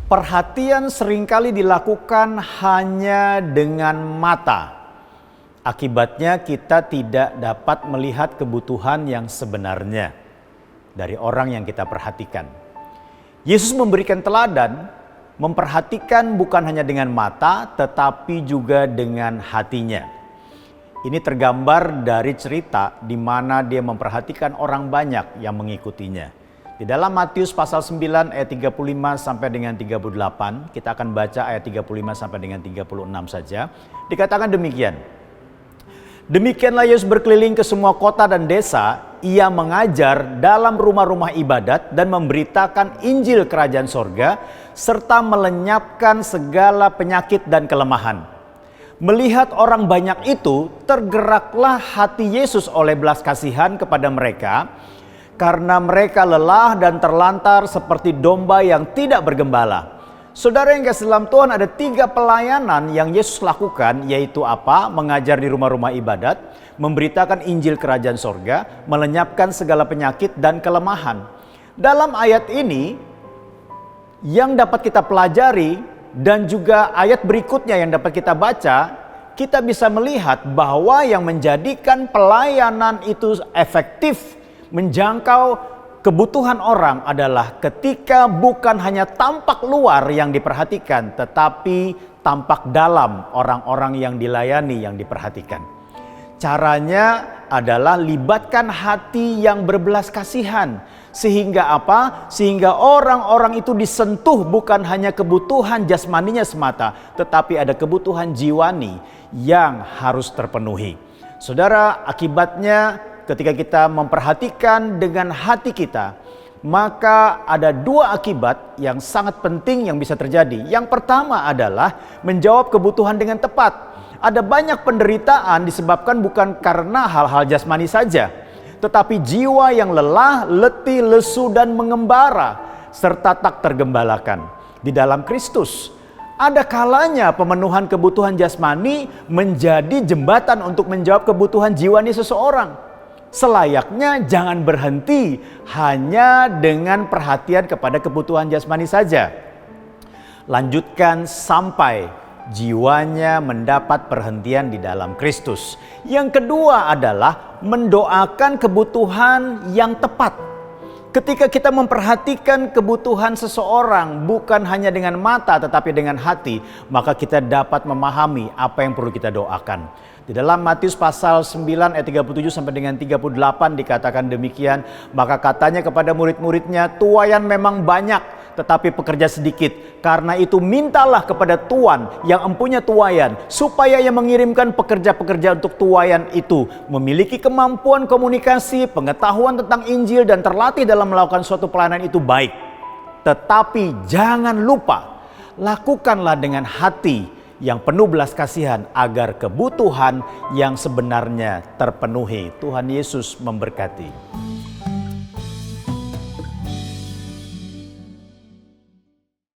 Perhatian seringkali dilakukan hanya dengan mata. Akibatnya kita tidak dapat melihat kebutuhan yang sebenarnya dari orang yang kita perhatikan. Yesus memberikan teladan, memperhatikan bukan hanya dengan mata tetapi juga dengan hatinya. Ini tergambar dari cerita di mana dia memperhatikan orang banyak yang mengikutinya. Di dalam Matius pasal 9 ayat 35 sampai dengan 38, kita akan baca ayat 35 sampai dengan 36 saja. Dikatakan demikian. Demikianlah Yesus berkeliling ke semua kota dan desa, ia mengajar dalam rumah-rumah ibadat dan memberitakan Injil Kerajaan Sorga, serta melenyapkan segala penyakit dan kelemahan. Melihat orang banyak itu, tergeraklah hati Yesus oleh belas kasihan kepada mereka, karena mereka lelah dan terlantar seperti domba yang tidak bergembala. Saudara yang kasih dalam Tuhan, ada 3 pelayanan yang Yesus lakukan, yaitu apa? Mengajar di rumah-rumah ibadat, memberitakan Injil Kerajaan Sorga, melenyapkan segala penyakit dan kelemahan. Dalam ayat ini, yang dapat kita pelajari dan juga ayat berikutnya yang dapat kita baca, kita bisa melihat bahwa yang menjadikan pelayanan itu efektif menjangkau kebutuhan orang adalah ketika bukan hanya tampak luar yang diperhatikan, tetapi tampak dalam orang-orang yang dilayani yang diperhatikan. Caranya adalah libatkan hati yang berbelas kasihan. Sehingga apa? Sehingga orang-orang itu disentuh bukan hanya kebutuhan jasmaninya semata, tetapi ada kebutuhan jiwani yang harus terpenuhi. Saudara, akibatnya ketika kita memperhatikan dengan hati kita, maka ada 2 akibat yang sangat penting yang bisa terjadi. Yang pertama adalah menjawab kebutuhan dengan tepat. Ada banyak penderitaan disebabkan bukan karena hal-hal jasmani saja, tetapi jiwa yang lelah, letih, lesu, dan mengembara, serta tak tergembalakan di dalam Kristus. Ada kalanya pemenuhan kebutuhan jasmani menjadi jembatan untuk menjawab kebutuhan jiwani seseorang. Selayaknya jangan berhenti hanya dengan perhatian kepada kebutuhan jasmani saja. Lanjutkan sampai jiwanya mendapat perhentian di dalam Kristus. Yang kedua adalah mendoakan kebutuhan yang tepat. Ketika kita memperhatikan kebutuhan seseorang bukan hanya dengan mata tetapi dengan hati, maka kita dapat memahami apa yang perlu kita doakan. Di dalam Matius pasal 9 ayat 37 sampai dengan 38 dikatakan demikian, maka katanya kepada murid-muridnya, tuaian memang banyak tetapi pekerja sedikit. Karena itu mintalah kepada Tuan yang empunya tuaian supaya ia mengirimkan pekerja-pekerja untuk tuaian itu, memiliki kemampuan komunikasi, pengetahuan tentang Injil dan terlatih dalam melakukan suatu pelayanan itu baik. Tetapi jangan lupa, lakukanlah dengan hati yang penuh belas kasihan agar kebutuhan yang sebenarnya terpenuhi. Tuhan Yesus memberkati.